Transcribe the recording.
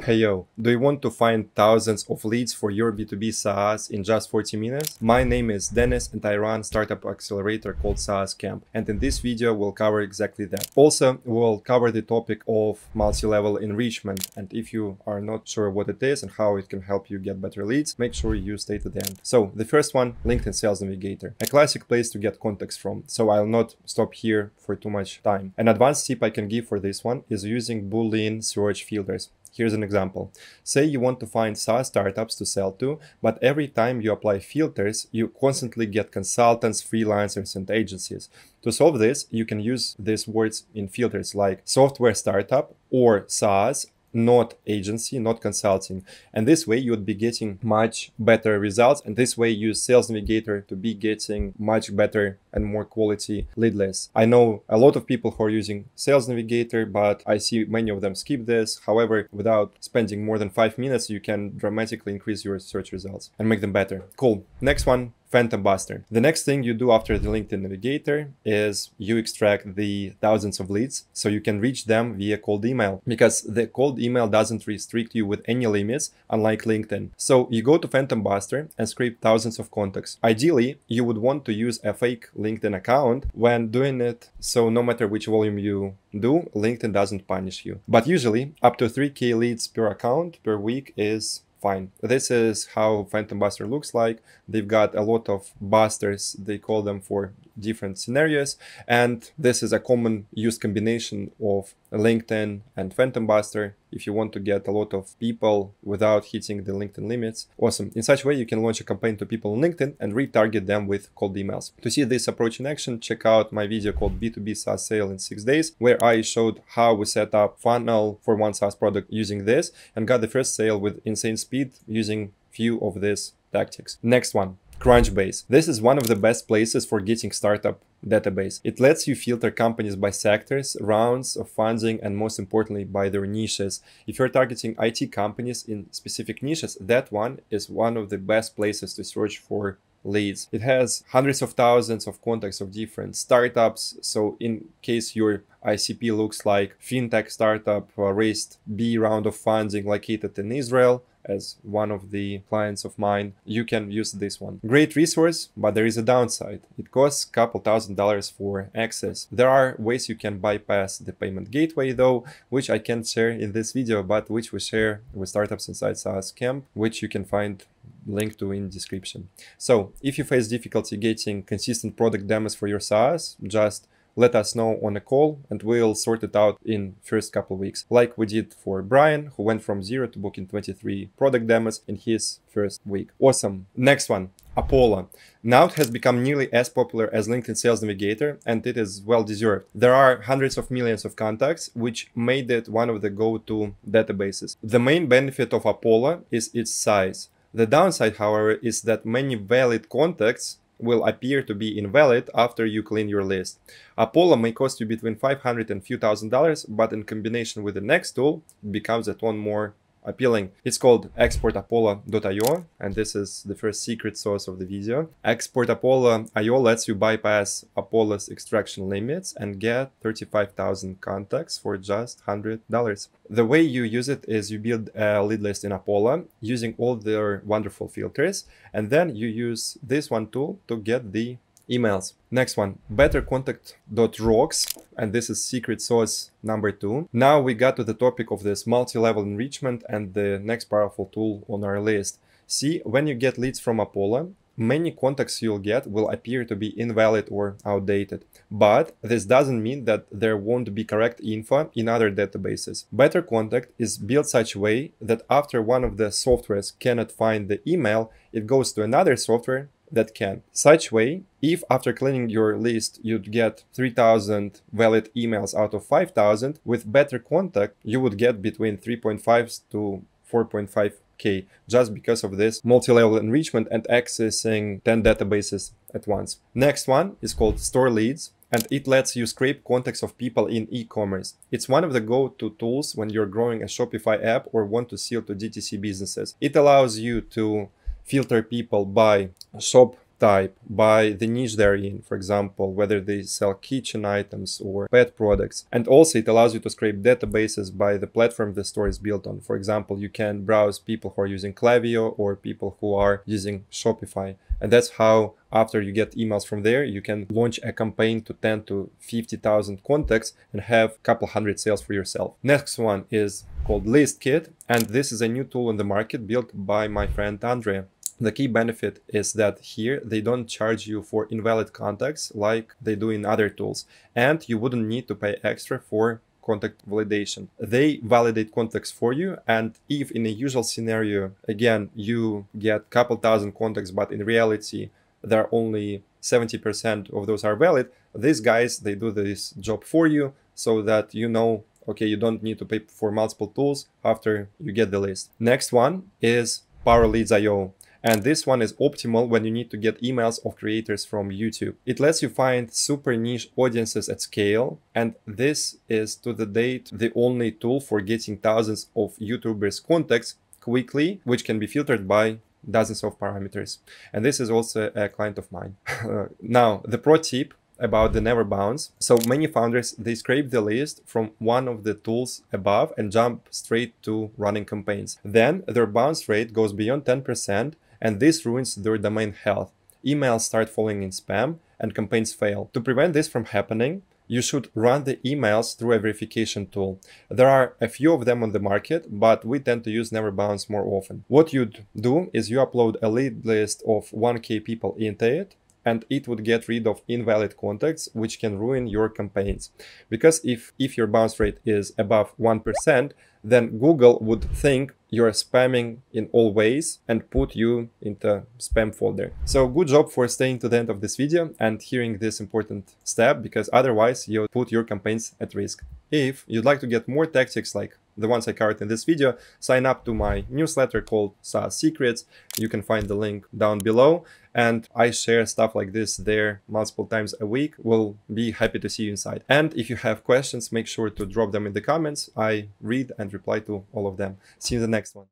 Hey yo, do you want to find thousands of leads for your B2B SaaS in just 40 minutes? My name is Denis and I run startup accelerator called SaaS Camp, and in this video we'll cover exactly that. Also, we'll cover the topic of multi-level enrichment, and if you are not sure what it is and how it can help you get better leads, make sure you stay to the end. So the first one, LinkedIn Sales Navigator, a classic place to get contacts from, so I'll not stop here for too much time. An advanced tip I can give for this one is using Boolean search filters. Here's an example. Say you want to find SaaS startups to sell to, but every time you apply filters, you constantly get consultants, freelancers, and agencies. To solve this, you can use these words in filters like software startup or SaaS, not agency, not consulting. And this way you would be getting much better results. And this way use Sales Navigator to be getting much better and more quality lead lists. I know a lot of people who are using Sales Navigator, but I see many of them skip this. However, without spending more than 5 minutes, you can dramatically increase your search results and make them better. Cool. Next one. Phantom Buster. The next thing you do after the LinkedIn Navigator is you extract the thousands of leads so you can reach them via cold email, because the cold email doesn't restrict you with any limits, unlike LinkedIn. So you go to Phantom Buster and scrape thousands of contacts. Ideally, you would want to use a fake LinkedIn account when doing it, so no matter which volume you do, LinkedIn doesn't punish you. But usually up to 3K leads per account per week is fine. This is how Phantom Buster looks like. They've got a lot of busters, they call them, for different scenarios, and this is a common used combination of LinkedIn and Phantom Buster if you want to get a lot of people without hitting the LinkedIn limits. Awesome. In such a way, you can launch a campaign to people on LinkedIn and retarget them with cold emails. To see this approach in action, check out my video called B2B SaaS Sale in 6 days, where I showed how we set up funnel for one SaaS product using this and got the first sale with insane speed using few of these tactics. Next one. Crunchbase. This is one of the best places for getting startup database. It lets you filter companies by sectors, rounds of funding, and most importantly, by their niches. If you're targeting IT companies in specific niches, that one is one of the best places to search for leads. It has hundreds of thousands of contacts of different startups. So in case your ICP looks like fintech startup raised B round of funding located in Israel, as one of the clients of mine, you can use this one. Great resource, but there is a downside. It costs a couple $1,000s for access. There are ways you can bypass the payment gateway though, which I can't share in this video, but which we share with startups inside SaaS Camp, which you can find link to in description. So if you face difficulty getting consistent product demos for your SaaS, just let us know on a call and we'll sort it out in first couple weeks, like we did for Brian, who went from 0 to booking 23 product demos in his first week. Awesome. Next one, Apollo. Now it has become nearly as popular as LinkedIn Sales Navigator, and it is well deserved. There are hundreds of millions of contacts, which made it one of the go-to databases. The main benefit of Apollo is its size. The downside, however, is that many valid contacts will appear to be invalid after you clean your list. Apollo may cost you between $500 and few $1,000s, but in combination with the next tool, it becomes a ton more appealing. It's called Pardot IO, and this is the first secret sauce of the video. Pardot IO lets you bypass Apollo's extraction limits and get 35,000 contacts for just $100. The way you use it is you build a lead list in Apollo using all their wonderful filters, and then you use this one tool to get the emails. Next one, BetterContact.rocks, and this is secret sauce number 2. Now we got to the topic of this multi-level enrichment and the next powerful tool on our list. See, when you get leads from Apollo, many contacts you'll get will appear to be invalid or outdated. But this doesn't mean that there won't be correct info in other databases. BetterContact is built such a way that after one of the softwares cannot find the email, it goes to another software that can. Such way, if after cleaning your list you'd get 3,000 valid emails out of 5,000, with BetterContact you would get between 3.5 to 4.5K, just because of this multi-level enrichment and accessing 10 databases at once. Next one is called Store Leads, and it lets you scrape contacts of people in e-commerce. It's one of the go-to tools when you're growing a Shopify app or want to sell to DTC businesses. It allows you to filter people by shop type, by the niche they're in, for example, whether they sell kitchen items or pet products. And also it allows you to scrape databases by the platform the store is built on. For example, you can browse people who are using Klaviyo or people who are using Shopify. And that's how, after you get emails from there, you can launch a campaign to 10 to 50,000 contacts and have a couple hundred sales for yourself. Next one is called ListKit, and this is a new tool in the market built by my friend Andrea. The key benefit is that here they don't charge you for invalid contacts like they do in other tools, and you wouldn't need to pay extra for contact validation. They validate contacts for you, and if in a usual scenario, again, you get a couple thousand contacts, but in reality there are only 70% of those are valid, these guys, they do this job for you so that you know, okay, you don't need to pay for multiple tools after you get the list. Next one is Pardot IO. And this one is optimal when you need to get emails of creators from YouTube. It lets you find super niche audiences at scale. And this is to the date the only tool for getting thousands of YouTubers contacts quickly, which can be filtered by dozens of parameters. And this is also a client of mine. Now, the pro tip about the never bounce. So many founders, they scrape the list from one of the tools above and jump straight to running campaigns. Then their bounce rate goes beyond 10%, and this ruins their domain health. Emails start falling in spam and campaigns fail. To prevent this from happening, you should run the emails through a verification tool. There are a few of them on the market, but we tend to use never bounce more often. What you'd do is you upload a lead list of 1K people into it, and it would get rid of invalid contacts, which can ruin your campaigns. Because if your bounce rate is above 1%, then Google would think you're spamming in all ways and put you into spam folder. So good job for staying to the end of this video and hearing this important step, because otherwise you'll put your campaigns at risk. If you'd like to get more tactics like the ones I covered in this video, sign up to my newsletter called SaaS Secrets. You can find the link down below, and I share stuff like this there multiple times a week. We'll be happy to see you inside. And if you have questions, make sure to drop them in the comments. I read and reply to all of them. See you in the next one.